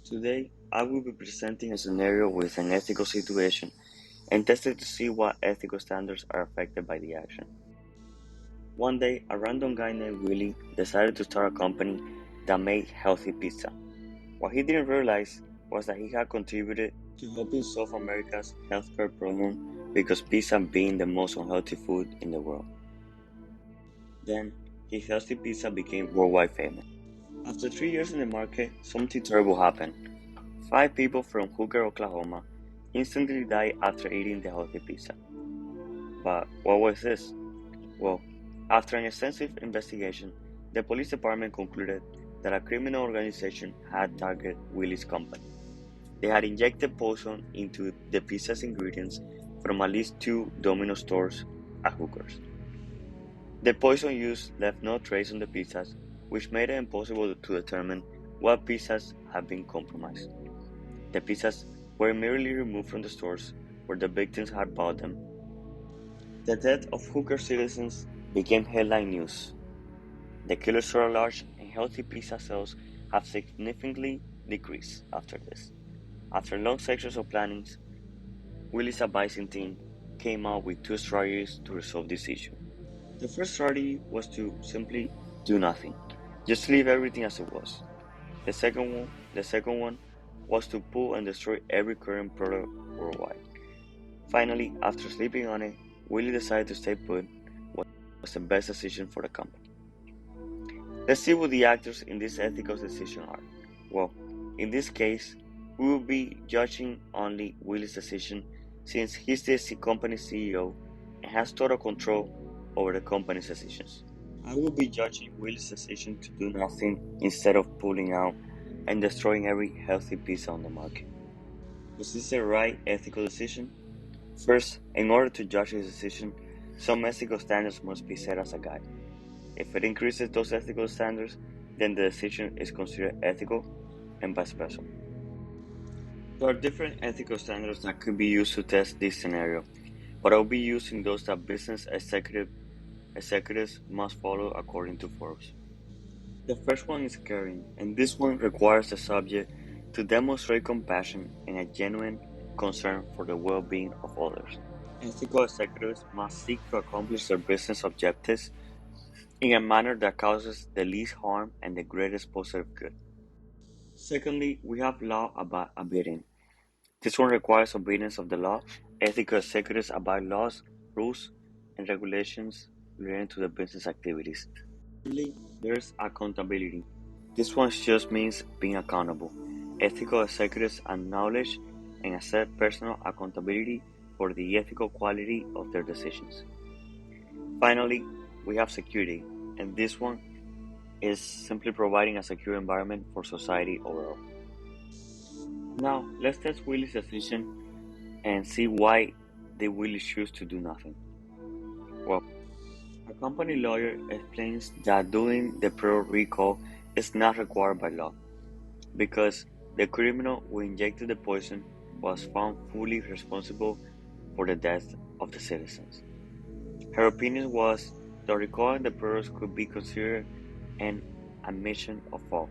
Today, I will be presenting a scenario with an ethical situation and tested to see what ethical standards are affected by the action. One day, a random guy named Willie decided to start a company that made healthy pizza. What he didn't realize was that he had contributed to helping solve America's healthcare problem because pizza being the most unhealthy food in the world. Then, his healthy pizza became worldwide famous. After 3 years in the market, something terrible happened. 5 people from Hooker, Oklahoma, instantly died after eating the healthy pizza. But what was this? Well, after an extensive investigation, the police department concluded that a criminal organization had targeted Willie's company. They had injected poison into the pizza's ingredients from at least 2 Domino's stores at Hooker's. The poison used left no trace on the pizzas, which made it impossible to determine what pizzas had been compromised. The pizzas were immediately removed from the stores where the victims had bought them. The death of Hooker citizens became headline news. The killer store large and healthy pizza sales have significantly decreased after this. After long sections of plannings, Willie's advising team came out with 2 strategies to resolve this issue. The first strategy was to simply do nothing, just leave everything as it was. The second one was to pull and destroy every current product worldwide. Finally, after sleeping on it, Willie decided to stay put, what was the best decision for the company. Let's see what the actors in this ethical decision are. Well, in this case, we will be judging only Willie's decision since he's the company's CEO and has total control over the company's decisions. I will be judging Willie's decision to do nothing instead of pulling out and destroying every healthy pizza on the market. Was this the right ethical decision? First, in order to judge his decision, some ethical standards must be set as a guide. If it increases those ethical standards, then the decision is considered ethical and vice versa. There are different ethical standards that could be used to test this scenario, but I'll be using those that business executives must follow according to Forbes. The first one is caring, and this one requires the subject to demonstrate compassion and a genuine concern for the well-being of others. Ethical executives must seek to accomplish their business objectives in a manner that causes the least harm and the greatest positive good. Secondly, we have law about abiding. This one requires obedience of the law. Ethical executives abide laws, rules, and regulations related to the business activities. Thirdly, there's accountability. This one just means being accountable. Ethical executives acknowledge and accept personal accountability for the ethical quality of their decisions. Finally, we have security, and this one is simply providing a secure environment for society overall. Now, let's test Willie's decision and see why they Willie choose to do nothing. Well, a company lawyer explains that doing the product recall is not required by law because the criminal who injected the poison was found fully responsible for the death of the citizens. Her opinion was that recalling the products could be considered an admission of fault.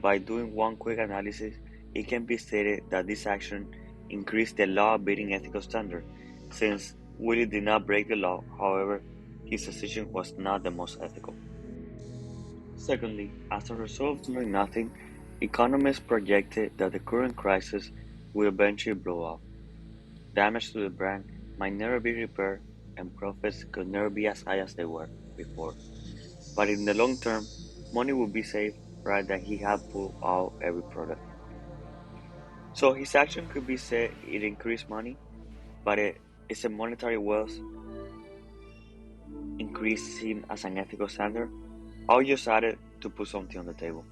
By doing one quick analysis, it can be stated that this action increased the law-abiding ethical standard, since Willie did not break the law, however, his decision was not the most ethical. Secondly, as a result of doing nothing, economists projected that the current crisis will eventually blow up. Damage to the brand might never be repaired, and profits could never be as high as they were before. But in the long term, money would be saved rather than he had pulled out every product. So his action could be said it increased money, but is a monetary wealth increase seen as an ethical standard? I'll just add it to put something on the table.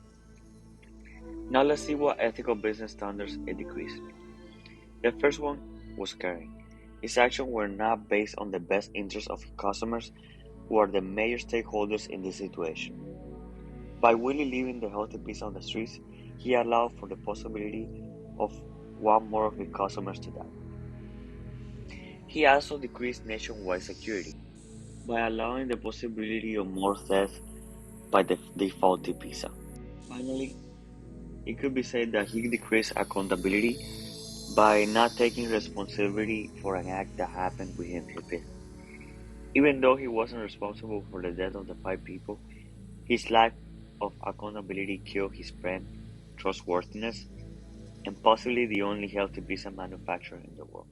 Now let's see what ethical business standards it decreased. The first one was caring. His actions were not based on the best interests of customers, who are the major stakeholders in this situation. By Willie leaving the healthy pizza on the streets, he allowed for the possibility of one more of his customers to die. He also decreased nationwide security by allowing the possibility of more theft by the faulty pizza. Finally, It could be said that he decreased accountability by not taking responsibility for an act that happened within his business. Even though he wasn't responsible for the death of the five people, his lack of accountability killed his brand trustworthiness and possibly the only healthy pizza manufacturer in the world.